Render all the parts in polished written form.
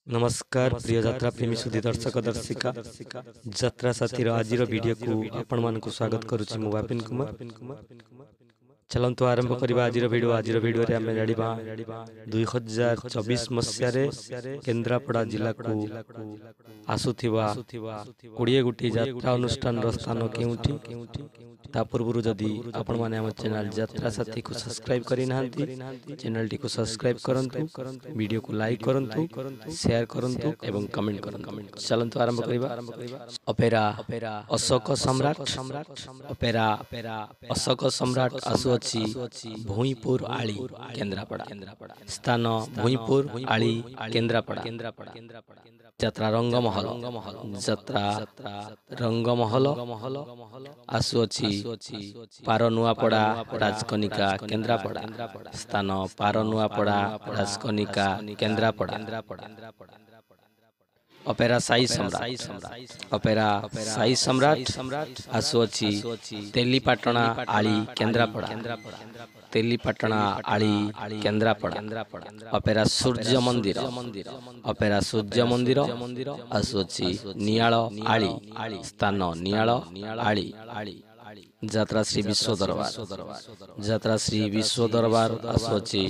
नमस्कार प्रिय यात्रा प्रेमी सुधी दर्शक दर्शिका यात्रा साथी आज वीडियो को आपण मान स्वागत करुच्ची मु बापिन कुमार। चलतु आरंभ करबा आज वीडियो रे आमे जानिबा 2024 मसिया रे केन्द्रापड़ा जिला को आसुथिबा 20 गोटी यात्रा अनुष्ठान रो स्थान केउठी। ता पूर्व जदि आपण माने हम चैनल यात्रा साथी को सब्सक्राइब करि नाहंती चैनल टी को सब्सक्राइब करंतु, वीडियो को लाइक करंतु, शेयर करंतु एवं कमेंट करंतु। चलंतु आरंभ करिबा। अपेरा अशोक सम्राट अपेरा अशोक सम्राट आसु अछि भूईपुर आली केन्द्रापड़ा। स्थान भूईपुर आली केन्द्रापड़ा। यात्रा रंगमहल यात्रा रंगमहल आसु अछि पारनुआपड़ा राजकनिका केन्द्रापड़ा। स्थान पारनुआपड़ा राजकनिका केन्द्रापड़ा। अपेरा साई सम्राट अपेरा साई सम्राट आसु अछि तेलीपाटଣା आली केन्द्रापड़ा। तेलीपाटଣା आली केन्द्रापड़ा। अपेरा सूर्य मंदिर अपेरा सूर्य मंदिर आसु अछि नियाल आली। स्थान नियाल आली। यात्रा श्री विश्व दरबार यात्रा श्री विश्व दरबार आसु अछि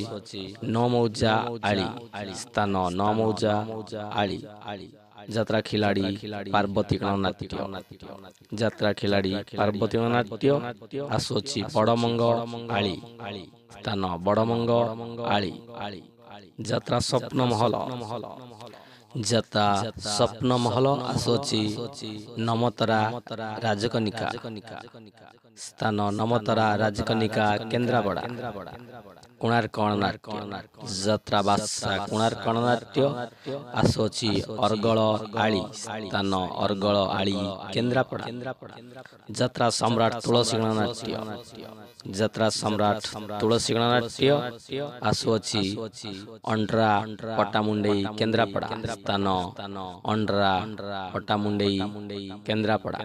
नौमौजा आली। स्थान नौमौजा आली। यात्रा खिलाड़ी पार्वती गणनाट्य यात्रा खिलाड़ी पार्वती गणनाट्य आसु अछि बड़मंग आली। स्थान बड़मंग आली। यात्रा स्वप्न महल यात्रा स्वप्न महल आसु अछि नमतरा राजकनिका। स्थान नमतरा राजकनिका केन्द्रापड़ा। कोणार्क गणनाट्य यात्रा बादशाह कोणार्क गणनाट्य आसु अछि अर्गल आली। स्थान अर्गल आली केन्द्रापड़ा। यात्रा सम्राट तुलसी गणनाट्य यात्रा सम्राट तुलसी गणनाट्य आसु अछि अंड्रा पट्टामुंडेई केन्द्रापड़ा। स्थान अंड्रा पट्टामुंडेई केन्द्रापड़ा।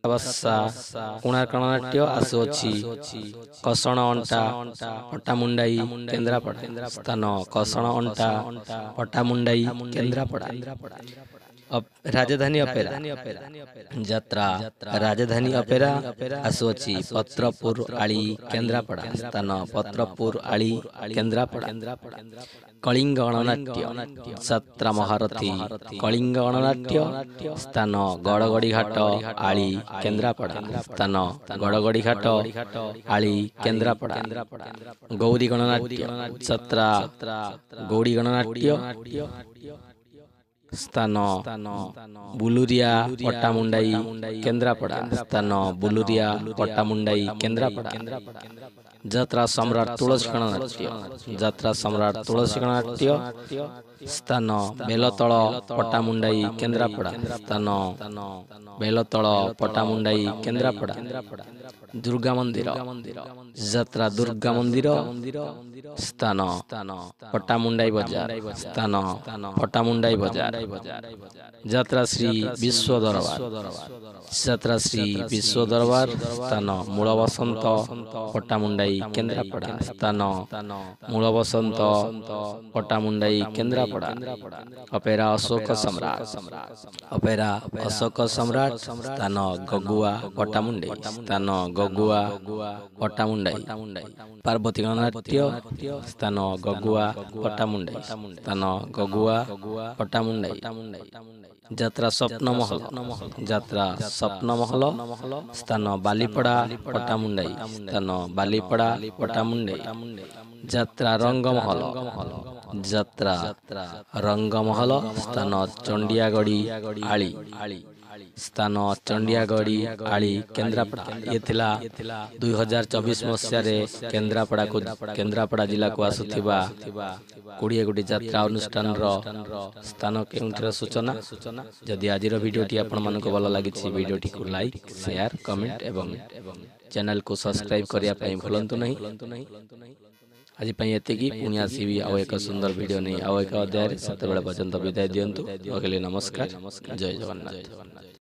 कोणार्क गणनाट्य आसु अछि कसण अंटा पट्टामुंडाई केन्द्रापड़ा। स्थान कसण अंटा पट्टामुंडाई केन्द्रापड़ा। राजधानी अपेरा यात्रा राजधानी अपेरा आसु अछि पत्रपुर आली केन्द्रापड़ा। स्थान पत्रपुर आली केन्द्रापड़ा। कलिंग गणनाट्य यात्रा महारथी कलिंग गणनाट्य स्थान गड़गड़ीघाट आली केन्द्रापड़ा। स्थान गड़गड़ीघाट आली केन्द्रापड़ा। गौरी गणनाट्य यात्रा गौरी गणनाट्य स्थान बुलुरिया पट्टामुंडाई केन्द्रापड़ा। स्थान बुलुरिया पट्टामुंडाई केन्द्रापड़ा। यात्रा सम्राट तुलसी गणनाट्य यात्रा सम्राट तुलसी गणनाट्य स्थान बेलतल पट्टामुंडाई केन्द्रापड़ा। स्थान बेलतल पट्टामुंडाई केन्द्रापड़ा। दुर्गा मंदिर यात्रा दुर्गा मंदिर स्थान पट्टामुंडाई बाजार। स्थान पट्टामुंडाई बाजार। यात्रा श्री विश्व दरबार यात्रा श्री विश्व दरबार स्थान मूल बसंत पट्टामुंडाई केन्द्रापड़ा। स्थान मूल बसंत पट्टामुंडाई केन्द्रापड़ा। अपेरा अशोक सम्राट अपेरा अशोक सम्राट स्थान गगुआ पट्टामुंडाई। स्थान गगुआ पट्टामुंडाई। पार्वती गणनाट्य स्थान गगुआ पट्टामुंडाई। स्थान गगुआ पट्टामुंडाई। यात्रा स्वप्न महल यात्रा स्वप्न महल स्थान बालीपड़ा पट्टामुंडाई। स्थान बालीपड़ा पट्टामुंडाई। यात्रा रंगमहल यात्रा रंगमहल स्थान चंडियागढ़ी आली। स्थान चंडियागढ़ी आली केन्द्रापड़ा। ये थिला 2024 मसिया रे केन्द्रापड़ा जिला को आसुथिबा 20 गोटी यात्रा अनुष्ठान रो स्थान केउंठर सूचना। जदि आजिर वीडियो टी आपण मानको भल लागिछि वीडियो टी को लाइक शेयर कमेंट एवं चैनल को सब्सक्राइब करिया पई भूलंतु नहीं। आज पई एतिकी पुणी आसीबी आउ एक सुंदर वीडियो नहीं आउ एक अध्याय सेते बेले पर्यंत विदाय दियंतु। अगले नमस्कार जय जगन्नाथ।